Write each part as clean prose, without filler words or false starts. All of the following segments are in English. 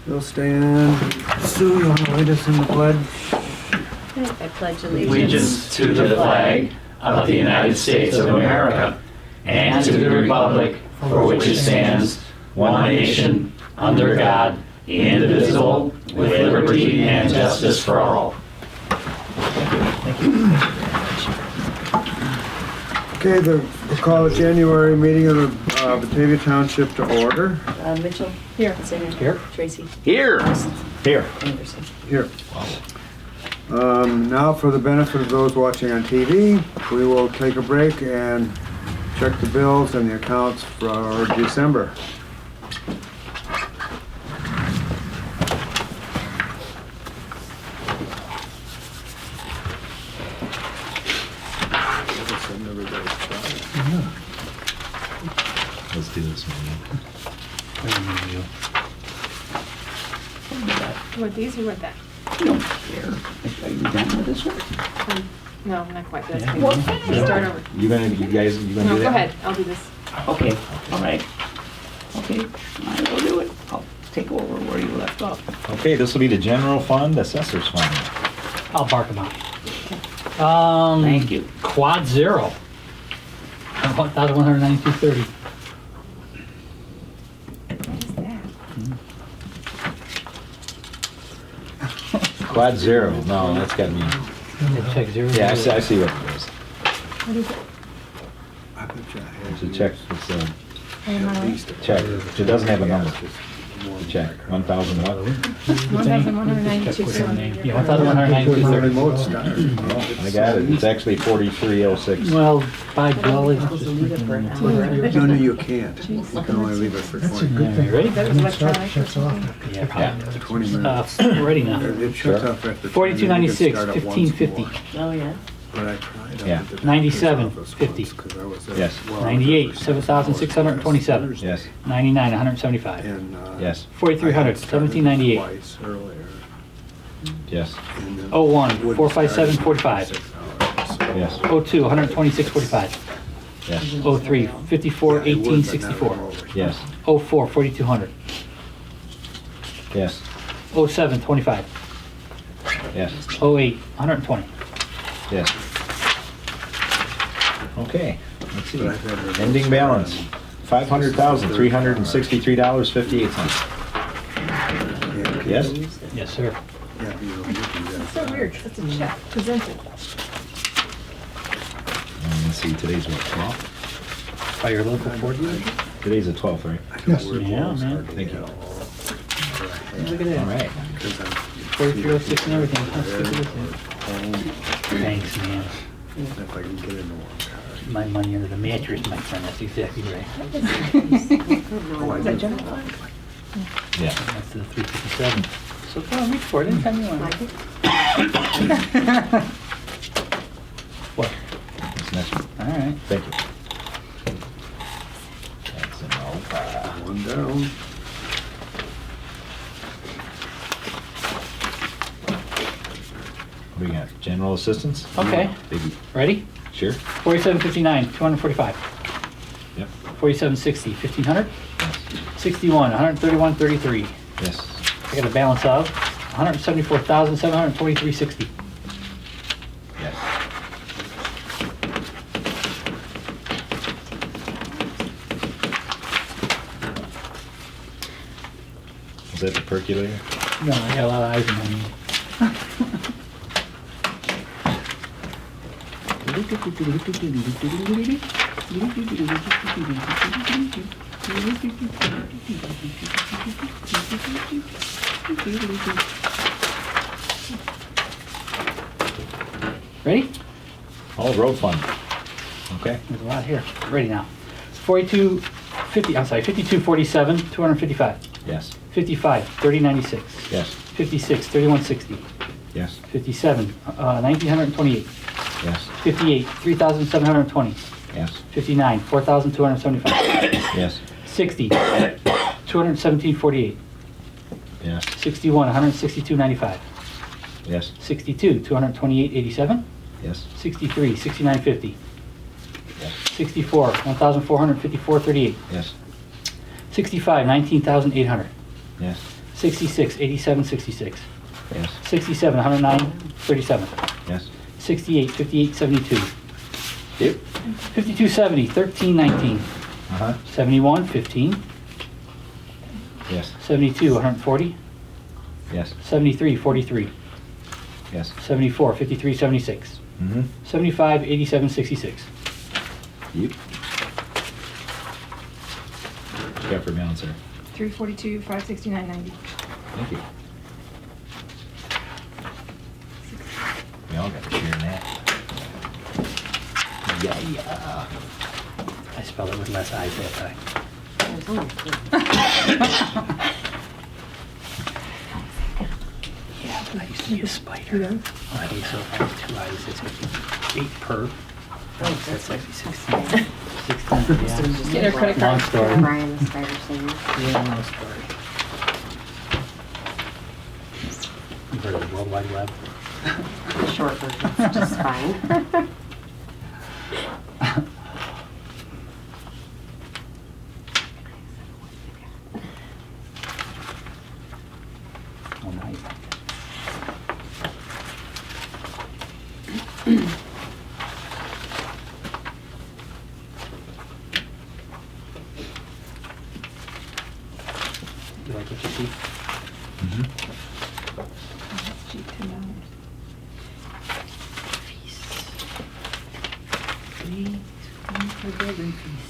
We'll stand. Sue, you want to lead us in the pledge? I pledge Allegiance to the flag of the United States of America and to the republic for which it stands, one nation, under God, indivisible, with liberty and justice for all. Okay, we'll call the January meeting of the Batavia Township to order. Mitchell? Here. Singer? Here. Tracy? Here. Here. Anderson? Here. Now for the benefit of those watching on TV, we will take a break and check the bills and the accounts for December. Let's do this one. With these or with that? You don't care. Are you done with this one? No, not quite. That's Yeah. me. What? Start over. You gonna No, do that? go ahead. I'll do this. Okay, all right. Okay, I will do it. I'll take over where you left off. Okay, this will be the general fund, assessor's fund. I'll bark them out. Thank you. Quad zero. 1,192.30. Quad zero, no, that's got me. Check zero. Yeah, I see what it is. What is it? I bet you I had It's a check, it's a at least a check. It doesn't have a number. More The check, 1,000 what? 1,192. Yeah, 1,192.30. remote start. I got it, it's actually 4306. Well, by golly. Supposed to leave it for an hour. No, you can't. You can only leave it for 20 minutes. Yeah, you ready? That was electronic or something? Yeah, probably. 20 minutes. Ready now. It shuts off after 20 4296, minutes. You can start it once 1550. more. Oh, yeah? But I tried Yeah. up at the 97, doctor's office 50. once 'cause I was there Yes. well 98, over 7,627. Yes, 99, 175. And, yes, 4,300, I had started 1798. twice earlier. yes, And then 01, wouldn't 457.45. start for 6 hours. yes, 02, 126.45. yes, 03, 54, Yeah, it would, but 1864. never over. yes, 04, 4,200. yes, 07, 25. yes, 08, 120. yes. Okay, let's see. But I've had her- Ending balance, $500,363.58. Yeah, Yes? Yes, sir. yeah, you know, you can do that. It's so weird. It's a check presented. Let's see, today's what, 12th? By your local Ford dealer? Today's the 12th, right? I know where it Yeah, was man. hard to Thank get you. all. Look at All that. right. 'Cause I'm- 4306 and everything. Let's look at this one. Home, Thanks, man. If I can get into one car. My money under the mattress, my friend. That's exactly right. Oh, I Is that did. general fund? Yeah. That's the 357. So come on, reach for it anytime you want. Like it? What? That's next one. All right. Thank you. That's an Alpha. One down. What do we got? General assistance? Okay. Biggie. Ready? Sure. 4759, 245. Yep. 4760, 1500. Yes. 61, 131.33. Yes. I got a balance of 174,743.60. Yes. Is that the percolator? No, I got a lot of eyes on me. Ready? All road fund. Okay. There's a lot here. Ready now. It's 4250, I'm sorry, 5247, 255. Yes. 55, 3096. Yes. 56, 3160. Yes. 57, 1928. Yes. 58, 3720. Yes. 59, 4275. Yes. 60, 217.48. Yes. 61, 162.95. Yes. 62, 228.87. Yes. 63, 69.50. Yes. 64, 1,454.38. Yes. 65, 19,800. Yes. 66, 87, 66. Yes. 67, 109, 37. Yes. 68, 58, 72. Yep. 52, 70, 13, 19. Uh-huh. 71, 15. Yes. 72, 140. Yes. 73, 43. Yes. 74, 53, 76. Mm-hmm. 75, 87, 66. Yep. What you got for balance there? 342, 569.90. Thank you. We all got to share in that. Yeah. I spelled it with less I's that time. There's only two. Yeah, but I used to be a spider. Yeah. Okay, so if I have two I's, it's going to be 8 per. Oh, that's like 16. 16, yeah. Get her credit Long card. story. Brian the Spider Singer. Yeah, long story. You've heard of the World Wide Web? The short version's just fine. Oh, nice. You like what you see? Mm-hmm. That's cheap, $10. Please, come for building fees.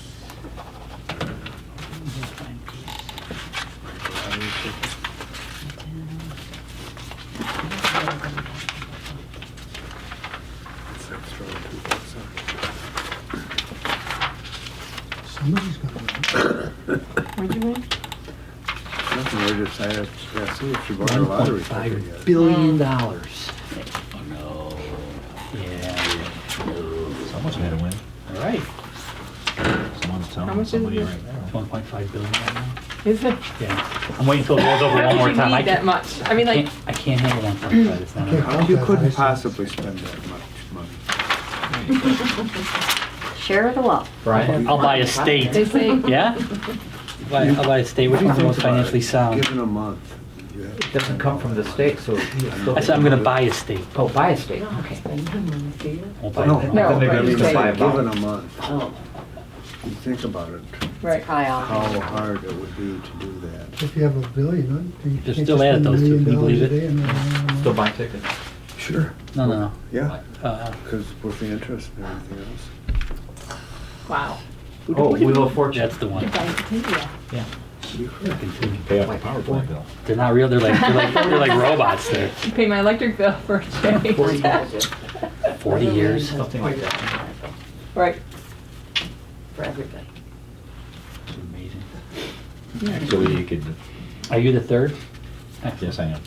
It's extra on 2%. Somebody's gonna win. What'd you win? Nothing, we're just, I have to see if she bought her lottery ticket $1.5 yet. billion. Oh, No. Yeah. Someone's got to win. All right. Someone's How telling much is somebody it? right It's now. 1.5 billion right now. Is it? Yeah. I'm waiting until it rolls over one more You time. need that much. I mean, like, I can't handle 1.5. It's not Okay. enough. You couldn't possibly spend that much money. Share the wealth. Brian? I'll buy a state. they say, Yeah? I'll buy a state. What do you think is the most financially sound? Given a month. you have to It doesn't spend come all from the that. state, so. I said I'm gonna buy a state. Oh, buy a state, okay. Won't buy No, that. No, I mean, but you say- given a month, Oh, you think about it, right. probably all. how hard it would be to do that. If you have $1 billion, huh? You Just can't still add spend those two, can you $1 believe million it? a day and then, Still buy tickets. Sure. No. Yeah, Uh, because with the interest and everything else. Wow. Oh, Wheel of Fortune. That's the one. You buy a Batavia. Yeah. Pay off the power plant bill. They're not real. They're like robots. They're You pay my electric bill for a day. 40 years. Something like that. Right. For everybody. It's amazing. Actually, you could, Are you the third? yes, I am.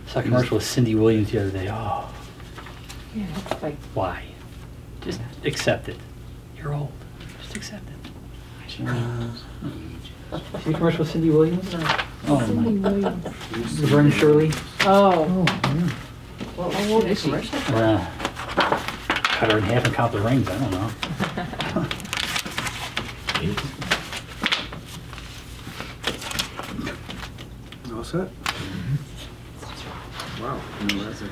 Saw a commercial with Cindy Williams the other day. Oh, Yeah, it's like, why? Just accept it. You're old. Just accept it. See the commercial with Cindy Williams? Oh Cindy my. Williams. Laverne Shirley. Oh. oh, yeah. Well, How old is she? Cut her in half and count the rings. I don't know. All set? Wow. no, that's it.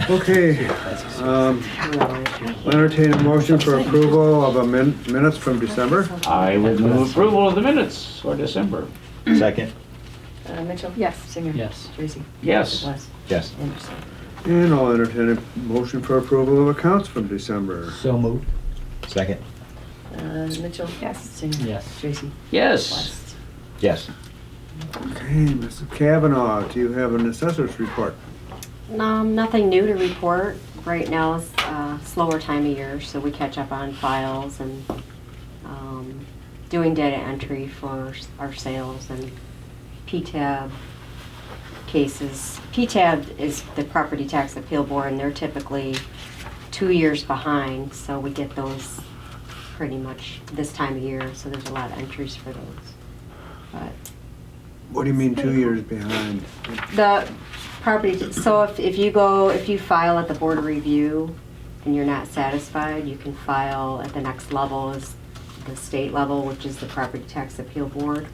Okay, I'll entertain a motion for approval of a minutes from December. I would move approval of the minutes for December. Second? Mitchell? Yes. Singer? Yes. Tracy? Yes. West? Yes. Anderson? And I'll entertain a motion for approval of accounts from December. So moved. Second? Mitchell? Yes. Singer? Yes. Tracy? Yes. West? Yes. Okay, Mrs. Kavanaugh, do you have an assessor's report? Nothing new to report. Right now is a slower time of year, so we catch up on files and doing data entry for our sales and PTAB cases. PTAB is the Property Tax Appeal Board, and they're typically 2 years behind, so we get those pretty much this time of year, so there's a lot of entries for those. But What do you mean 2 years behind? the property, so if you file at the Board of Review and you're not satisfied, you can file at the next level is the state level, which is the Property Tax Appeal Board.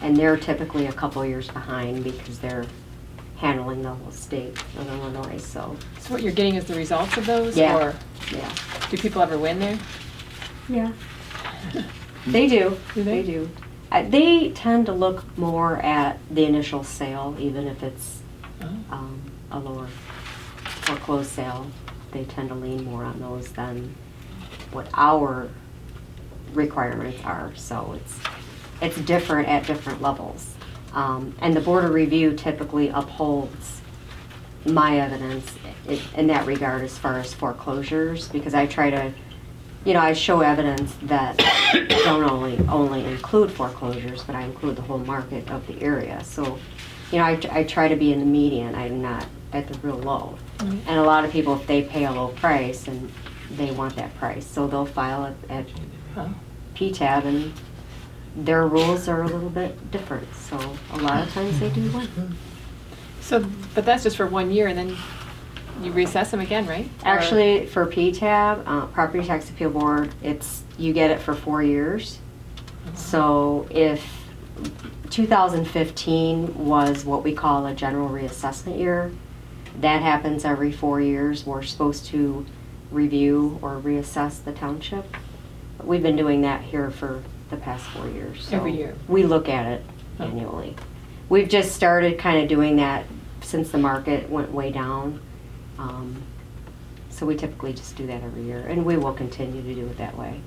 And they're typically a couple years behind because they're handling the whole state of Illinois, so, So what you're getting is the results of those? Yeah. Or yeah. do people ever win there? Yeah. They do. Do they? They do. They tend to look more at the initial sale, even if it's Oh. a lower foreclosed sale. They tend to lean more on those than what our requirements are. So it's different at different levels. And the Board of Review typically upholds my evidence in that regard as far as foreclosures, because I try to, I show evidence that don't only include foreclosures, but I include the whole market of the area. So, I try to be in the median. I'm not at the real low. Mhm. And a lot of people, if they pay a low price, and they want that price, so they'll file it at Oh. PTAB, and their rules are a little bit different. So a lot of times they do win. So, but that's just for 1 year and then you reassess them again, right? Or- Actually, for PTAB, Property Tax Appeal Board, you get it for 4 years. So if 2015 was what we call a general reassessment year, that happens every 4 years. We're supposed to review or reassess the township. We've been doing that here for the past 4 years. So Every year. we look at it Oh. annually. We've just started kind of doing that since the market went way down. So we typically just do that every year, and we will continue to do it that way.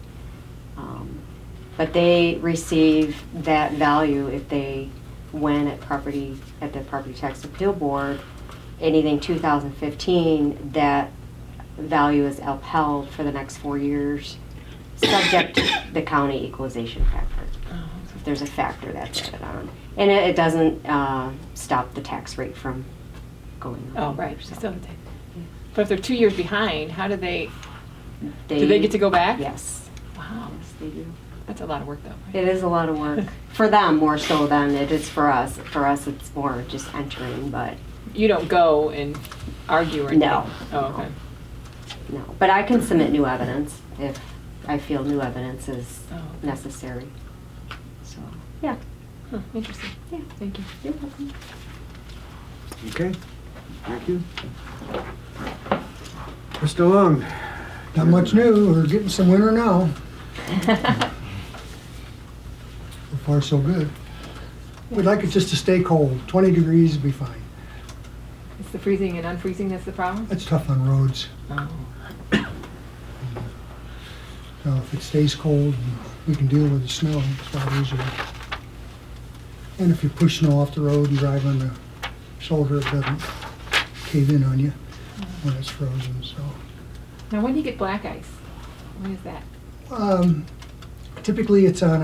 But they receive that value if they win at the Property Tax Appeal Board. Anything 2015, that value is upheld for the next 4 years, subject to the county equalization factor. Oh, If there's a factor that's added on. And it doesn't stop the tax rate from going up. Oh, right, So still the tax. But if they're 2 years behind, how do they get to go back? Yes. Wow, Yes, they do. that's a lot of work though, right? It is a lot of work. For them, more so than it is for us. For us, it's more just entering, but You don't go and argue or anything? No. Oh, okay. no. But I can submit new evidence if I feel new evidence is Oh, okay. necessary. So, yeah. Huh, interesting. Yeah. Thank you. You're welcome. Okay, thank you. Mr. Long, Not much new, we're getting some winter now. So far, so good. We'd like it just to stay cold, 20 degrees would be fine. It's the freezing and unfreezing that's the problem? It's tough on roads. Oh. So if it stays cold, we can deal with the snow, it's a lot easier. And if you push snow off the road and drive on the shoulder, it doesn't cave in on you when it's frozen, so. Now, when do you get black ice? When is that? Typically, it's on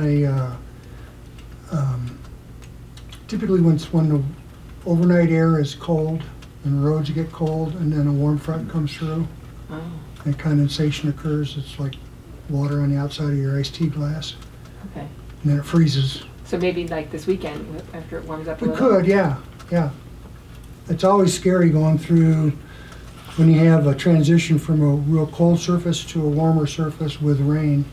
typically when the overnight air is cold and the roads get cold and then a warm front comes through Oh, and condensation occurs. It's like water on the outside of your iced tea glass, okay. and then it freezes. So maybe like this weekend, after it warms up a We little? could, yeah. It's always scary going through when you have a transition from a real cold surface to a warmer surface with rain,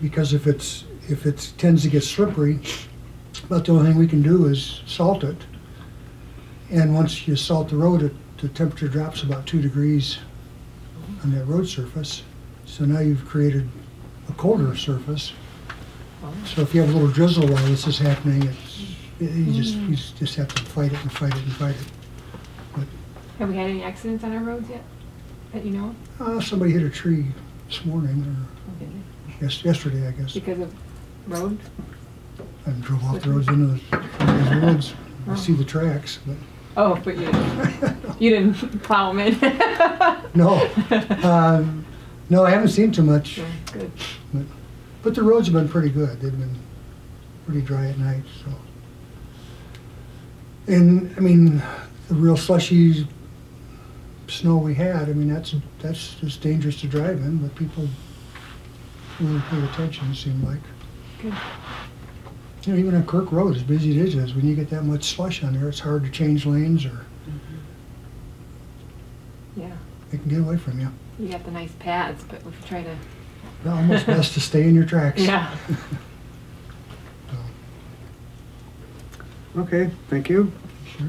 because if it tends to get slippery, about the only thing we can do is salt it. And once you salt the road, the temperature drops about 2 degrees on that road surface. So now you've created a colder surface. Oh. So if you have a little drizzle while this is happening, you just have to fight it and fight it and fight it. Have we had any accidents on our roads yet, that you know of? Somebody hit a tree this morning, Okay. or yesterday, I guess, Because of road? and drove off the roads into the woods. I see the tracks, but Oh, but you didn't plow them in? no. No, I haven't seen too much. Yeah, good. But the roads have been pretty good. They've been pretty dry at night, so. And, I mean, the real slushy snow we had, I mean, that's just dangerous to drive in, but people really paid attention, it seemed like. Good. You know, even on Kirk Road, as busy as it is, when you get that much slush on there, it's hard to change lanes, or Yeah, it can get away from you. you got the nice pads, but if you try to, Well, almost best to stay in your tracks. yeah. So, Okay, thank you. Sure.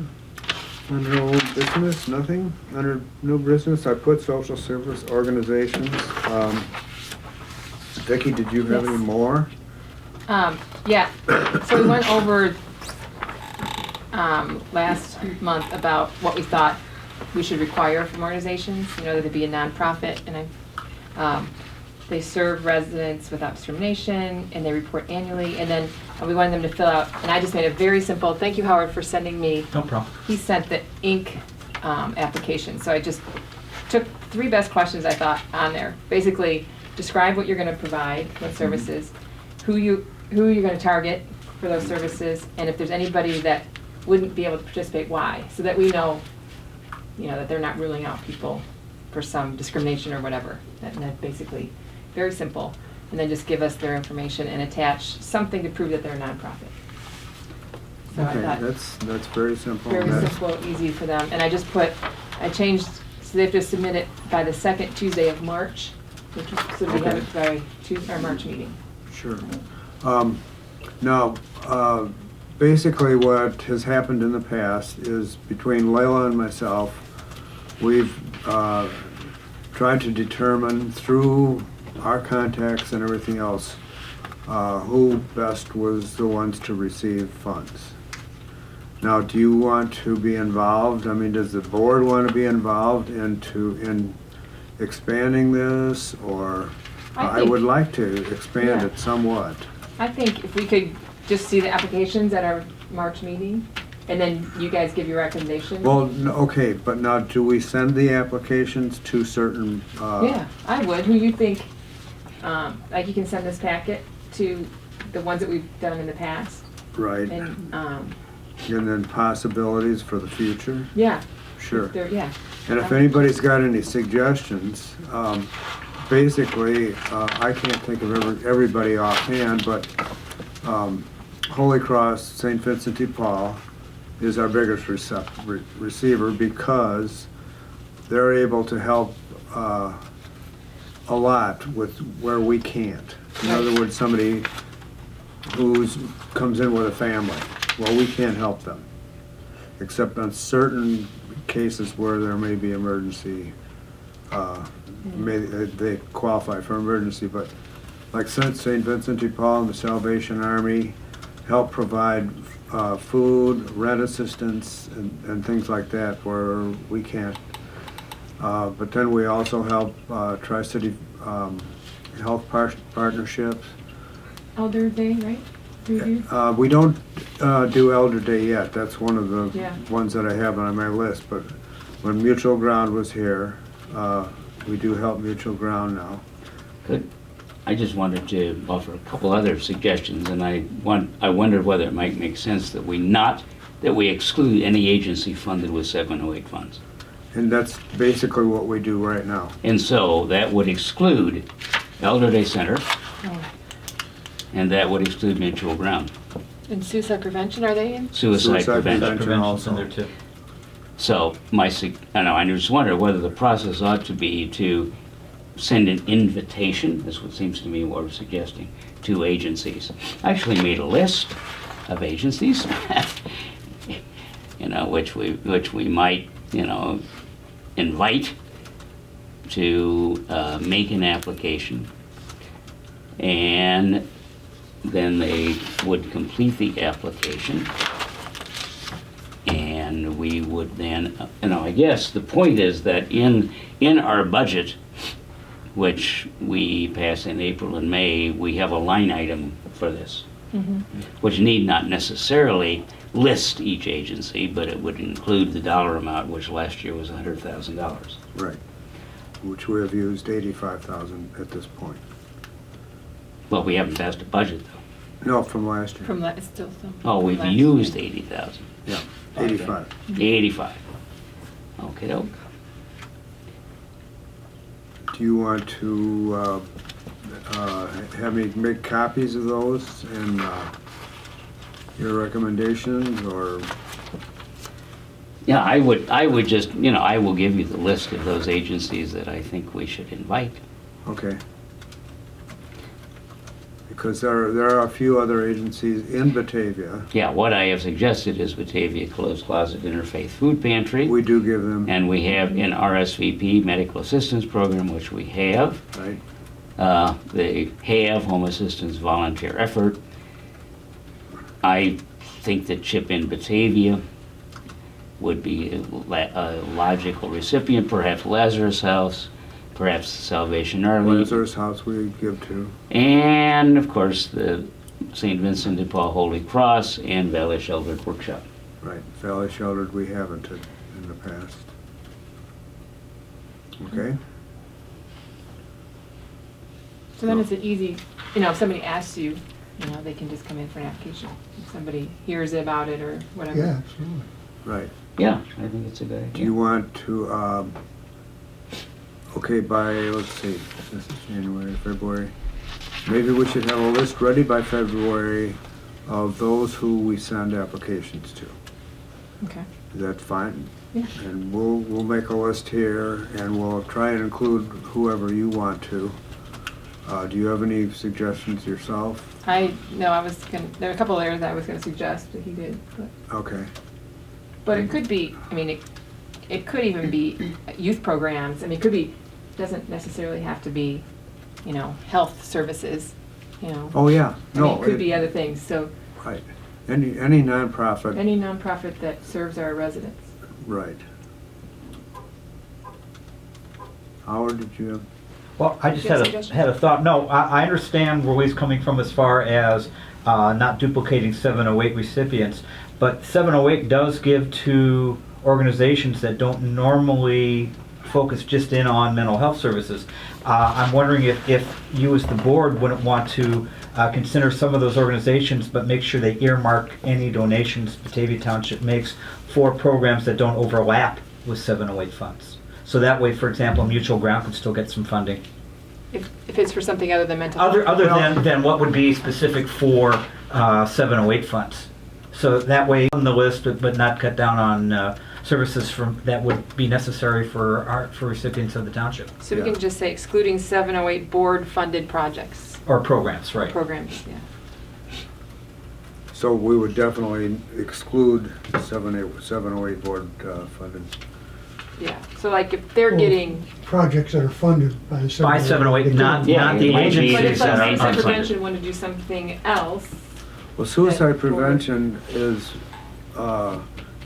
Under old business, nothing. Under new business, I put social service organizations. Vicki, did you have Yes. any more? Yeah, so we went over last month about what we thought we should require from organizations, you know, that they be a nonprofit, and they serve residents without discrimination, and they report annually, and then we wanted them to fill out, and I just made it very simple. Thank you, Howard, for sending me. No problem. He sent the Inc. Application, so I just took 3 best questions I thought on there. Basically, describe what you're gonna provide, what services, who you're gonna target for those services, and if there's anybody that wouldn't be able to participate, why? So that we know, you know, that they're not ruling out people for some discrimination or whatever. That basically, very simple. And then just give us their information and attach something to prove that they're a nonprofit. So I Okay, thought, that's very simple. very That's- simple, easy for them. And I just I changed, so they have to submit it by the 2nd Tuesday of March, so we have it by our March meeting. Sure. Now, basically what has happened in the past is between Layla and myself, we've tried to determine through our contacts and everything else who best was the ones to receive funds. Now, do you want to be involved? I mean, does the board want to be involved in expanding this, or I would like to expand Yeah. it somewhat. I think if we could just see the applications at our March meeting, and then you guys give your recommendation. Well, okay, but now do we send the applications to certain? Yeah, I would. Who you think, like you can send this packet to the ones that we've done in the past, Right, and, and then possibilities for the future? yeah. Sure. Yeah. And if anybody's got any suggestions, basically, I can't think of everybody offhand, but Holy Cross St. Vincent de Paul is our biggest receiver because they're able to help a lot with where we can't. In other words, somebody comes in with a family, well, we can't help them, except on certain cases where there may be emergency, they qualify for emergency, but like St. Vincent de Paul and the Salvation Army help provide food, rent assistance, and things like that where we can't. But then we also help Tri-City Health Partnerships. Elder Day, right? We don't do Elder Day yet. That's one of the Yeah. ones that I have on my list. But when Mutual Ground was here, we do help Mutual Ground now. Good. I just wanted to offer a couple other suggestions, and I wondered whether it might make sense that we exclude any agency funded with 708 funds. And that's basically what we do right now. And so that would exclude Elder Day Center, Oh. and that would exclude Mutual Ground. And suicide prevention, are they in? Suicide prevention. prevention. Prevention's in there too. So I just wonder whether the process ought to be to send an invitation, that's what seems to me what we're suggesting, to agencies. I actually made a list of agencies, which we might, invite to make an application. And then they would complete the application. And we would then, I guess the point is that in our budget, which we pass in April and May, we have a line item for this, which need not necessarily list each agency, but it would include the dollar amount, which last year was $100,000. Right. Which we have used 85,000 at this point. Well, we haven't passed a budget though. No, from last year. From it's still some. Oh, we've from last used year. 80,000. Yeah, 85. 85. Okay, doke. Do you want to have me make copies of those and your recommendations, or? Yeah, I would just, I will give you the list of those agencies that I think we should invite. Okay. because there are a few other agencies in Batavia. Yeah, what I have suggested is Batavia Closed Closet Interfaith Food Pantry. We do give them, And we have an RSVP medical assistance program, which we have. right? They have home assistance volunteer effort. I think that Chip in Batavia would be a logical recipient, perhaps Lazarus House, perhaps Salvation Army. Lazarus House we give to. And of course, the St. Vincent de Paul Holy Cross and Valley Sheltered Workshop. Right, Valley Sheltered we haven't in the past. Okay? So then it's an easy, you know, if somebody asks you, you know, they can just come in for an application. If somebody hears about it or whatever. Yeah, absolutely. Right. Yeah, I think it's a good Do you idea. want to, okay, by, let's see, this is January, February. Maybe we should have a list ready by February of those who we send applications to. Okay. Is that fine? Yeah. And we'll make a list here, and we'll try and include whoever you want to. Do you have any suggestions yourself? I was gonna, there are a couple of areas I was gonna suggest, but he did. Okay, But it could be, I mean, it could even be youth programs. I mean, it could be, doesn't necessarily have to be, you know, health services, you know. oh, yeah, I mean, no, it could be other things. So right, any nonprofit, any nonprofit that serves our residents. right. Howard, did you have? Well, I just You have had suggestions? had a thought. No, I understand where he's coming from as far as not duplicating 708 recipients, but 708 does give to organizations that don't normally focus just in on mental health services. I'm wondering if you as the board wouldn't want to consider some of those organizations, but make sure they earmark any donations Batavia Township makes for programs that don't overlap with 708 funds. So that way, for example, Mutual Ground could still get some funding. If it's for something other than mental health. Other than what would be specific for 708 funds. So that way on the list, but not cut down on services that would be necessary for recipients of the township. So we Yeah. can just say excluding 708 board-funded projects, Or programs, right. programs, yeah. So we would definitely exclude 708 board funded. Yeah, so like if they're Well, getting, Projects that are funded by the By 708, not Yeah, the it might be agencies but if like that are suicide unfunded. prevention wanted to do something else, Well, suicide Okay, forward. prevention is,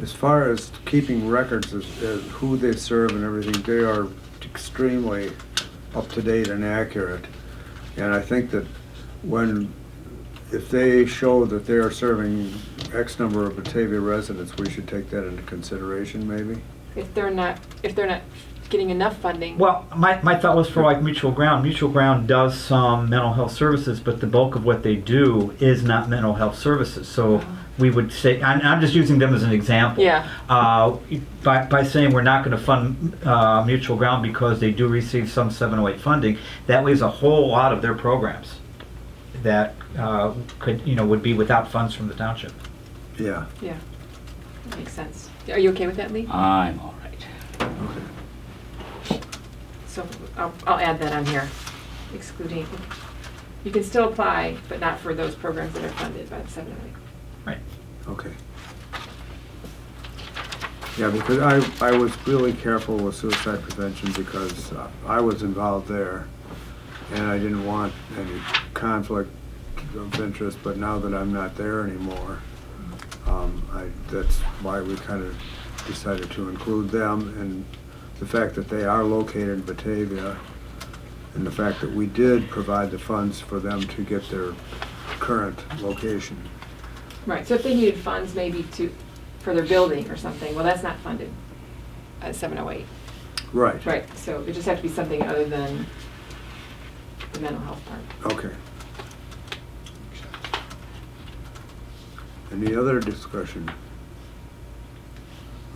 as far as keeping records as who they serve and everything, they are extremely up-to-date and accurate. And I think that if they show that they are serving X number of Batavia residents, we should take that into consideration, maybe? if they're not getting enough funding. Well, my thought was for like Mutual Ground. Mutual Ground does some mental health services, but the bulk of what they do is not mental health services. So we would say, I'm just using them as an example. Yeah. By saying we're not going to fund Mutual Ground because they do receive some 708 funding, that leaves a whole lot of their programs that would be without funds from the township. Yeah. Yeah, that makes sense. Are you okay with that, Lee? I'm all right. So I'll add that on here, excluding, you can still apply, but not for those programs that are funded by the 708. Right. Okay. Yeah, because I was really careful with suicide prevention because I was involved there and I didn't want any conflict of interest, but now that I'm not there anymore, that's why we kind of decided to include them, and the fact that they are located in Batavia and the fact that we did provide the funds for them to get their current location. Right, so if they needed funds maybe for their building or something, well, that's not funded at 708. Right. Right, so it just have to be something other than the mental health part. Okay. Any other discussion?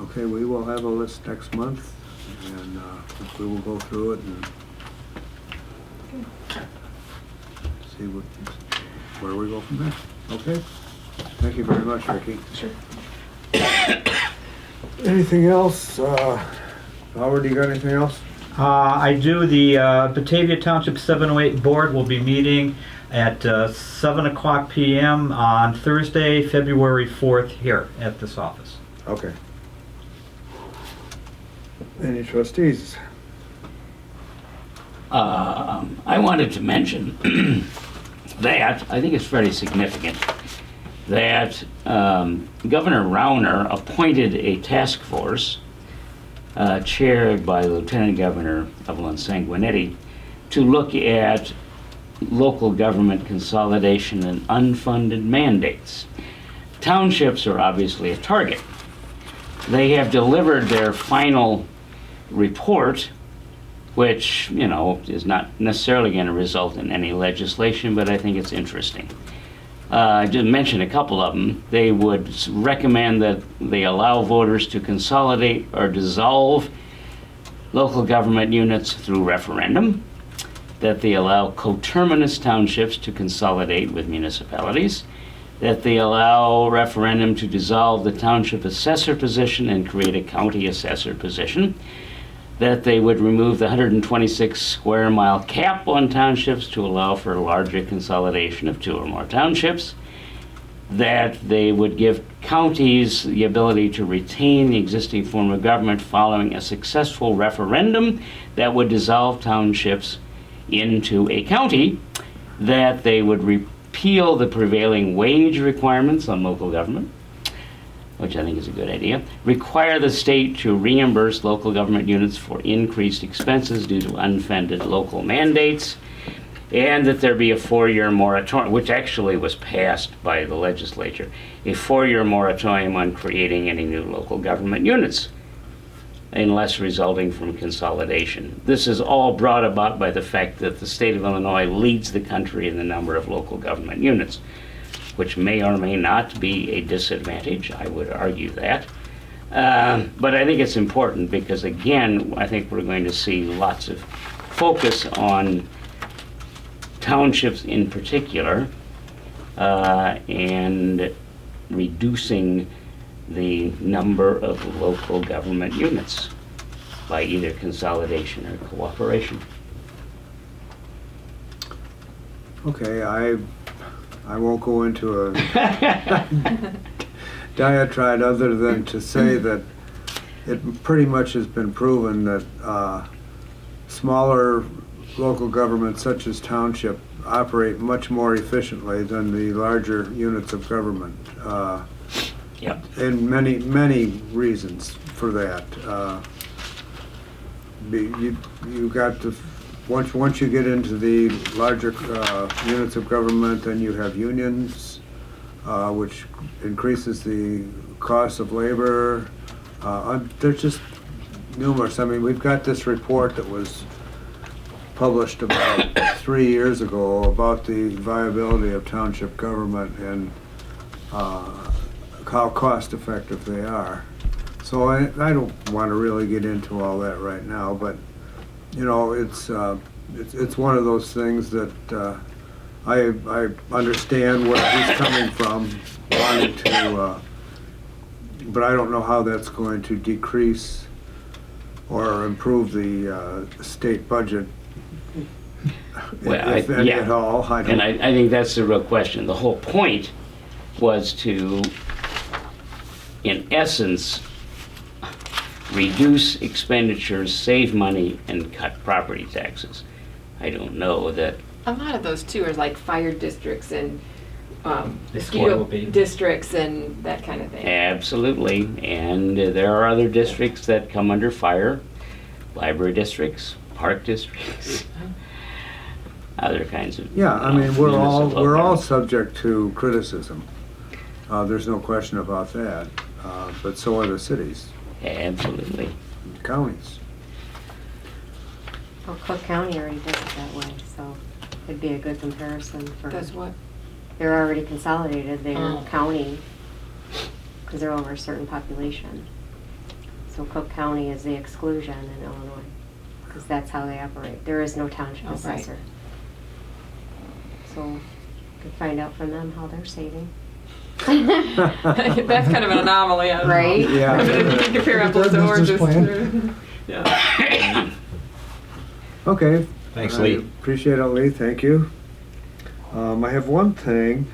Okay, we will have a list next month, and we will go through it and see where we go from there. Okay? Thank you very much, Ricky. Sure. Anything else? Howard, you got anything else? I do. The Batavia Township 708 Board will be meeting at 7 o'clock p.m. on Thursday, February 4th, here at this office. Okay. Any trustees? I wanted to mention that, I think it's very significant, that Governor Rauner appointed a task force chaired by Lieutenant Governor Evelyn Sanguinetti to look at local government consolidation and unfunded mandates. Townships are obviously a target. They have delivered their final report, which, you know, is not necessarily going to result in any legislation, but I think it's interesting. I just mentioned a couple of them. They would recommend that they allow voters to consolidate or dissolve local government units through referendum, that they allow coterminous townships to consolidate with municipalities, that they allow referendum to dissolve the township assessor position and create a county assessor position, that they would remove the 126 square mile cap on townships to allow for a larger consolidation of 2 or more townships, that they would give counties the ability to retain the existing form of government following a successful referendum that would dissolve townships into a county, that they would repeal the prevailing wage requirements on local government, which I think is a good idea, require the state to reimburse local government units for increased expenses due to unfunded local mandates, and that there be a 4-year moratorium, which actually was passed by the legislature, a 4-year moratorium on creating any new local government units, unless resulting from consolidation. This is all brought about by the fact that the state of Illinois leads the country in the number of local government units, which may or may not be a disadvantage. I would argue that. But I think it's important because, again, I think we're going to see lots of focus on townships in particular, and reducing the number of local government units by either consolidation or cooperation. Okay, I won't go into a diatribe other than to say that it pretty much has been proven that smaller local governments such as township operate much more efficiently than the larger units of government. Yep. And many reasons for that. You got to, once you get into the larger units of government, then you have unions, which increases the cost of labor. There's just numerous. I mean, we've got this report that was published about 3 years ago about the viability of township government and how cost effective they are. So I don't want to really get into all that right now, but you know, it's one of those things that I understand where he's coming from, wanting to, but I don't know how that's going to decrease or improve the state budget, Well, if any yeah. at all. And I think that's the real question. The whole point was to, in essence, reduce expenditures, save money, and cut property taxes. I don't know that, A lot of those too are like fire districts and They spoil mosquito baby. districts and that kind of thing. absolutely, and there are other districts that come under fire, library districts, park districts, other kinds of. Yeah, I mean, we're all municipal subject to criticism. There's no question about that. But so are the cities, Absolutely. counties. Well, Cook County already does it that way, so it'd be a good comparison for. Does what? They're already consolidated, their Oh. county, because they're over a certain population. So Cook County is the exclusion in Illinois, because that's how they operate. There is no township Oh, right. assessor. So you could find out from them how they're saving. That's kind of an anomaly. I don't know. Right? Yeah. You can compare apples to Their oranges. business plan. Yeah. Okay. Thanks, I Lee. appreciate it, Lee, thank you. I have one thing,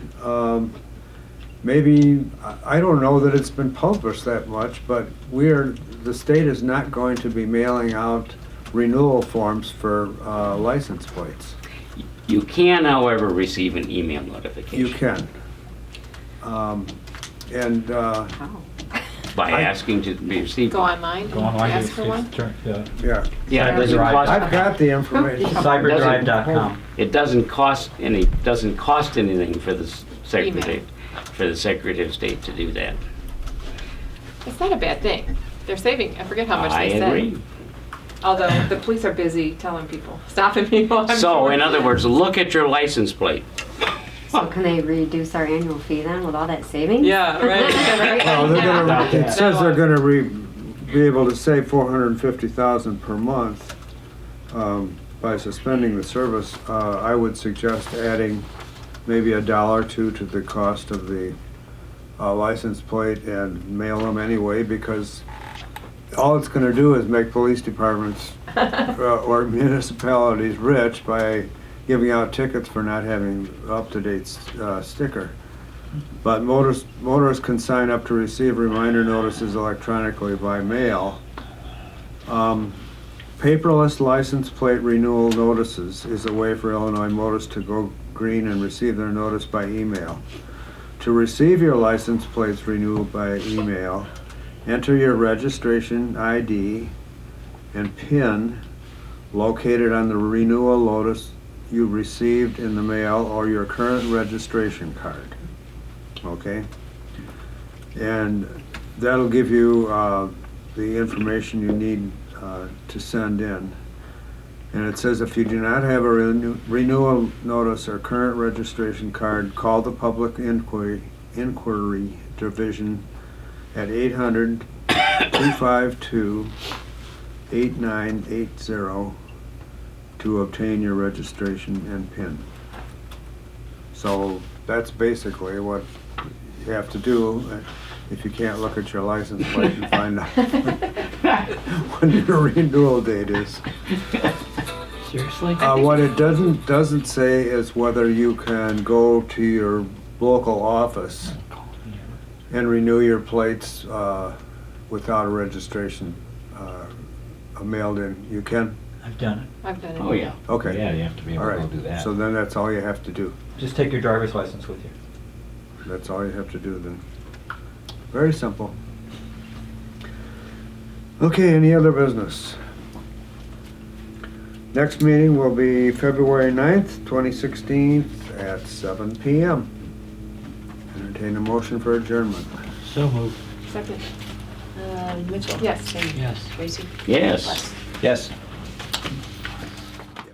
maybe, I don't know that it's been published that much, but the state is not going to be mailing out renewal forms for license plates. You can, however, receive an email notification. You can. And How? By asking to be received. Go online Go online. and ask for one? yeah, Yeah, it doesn't Cyber cost. I've got the information. Cyberdrive.com. It doesn't cost anything for the secretary, for the Secretary of State to do that. It's not a bad thing. They're saving, I forget how much I they said. agree. Although the police are busy telling people, stopping people. I'm So, sure. in other words, look at your license plate. So can they reduce our annual fee then with all that savings? Yeah, right. Well, they're Yeah. gonna, it says they're gonna be able to save $450,000 per month by suspending the service. I would suggest adding maybe $1 or $2 to the cost of the license plate and mail them anyway, because all it's gonna do is make police departments or municipalities rich by giving out tickets for not having up-to-date sticker. But motorists can sign up to receive reminder notices electronically by mail. Paperless license plate renewal notices is a way for Illinois motorists to go green and receive their notice by email. To receive your license plates renewed by email, enter your registration ID and PIN located on the renewal notice you received in the mail or your current registration card. Okay? And that'll give you the information you need to send in. And it says if you do not have a renewal notice or current registration card, call the Public Inquiry Division at 800-252-8980 to obtain your registration and PIN. So that's basically what you have to do if you can't look at your license plate and find out when your renewal date is. Seriously? What it doesn't say is whether you can go to your local office and renew your plates without a registration mailed in. You can? I've done it. I've done it. Oh, yeah. Okay. Yeah, you have to be All able to right. do that. So then that's all you have to do. Just take your driver's license with you. That's all you have to do then. Very simple. Okay, any other business? Next meeting will be February 9th, 2016 at 7 p.m. Entertain a motion for adjournment. So moved. Second. Mitchell? Yes. King? Yes. Tracy? Yes. West? Yes.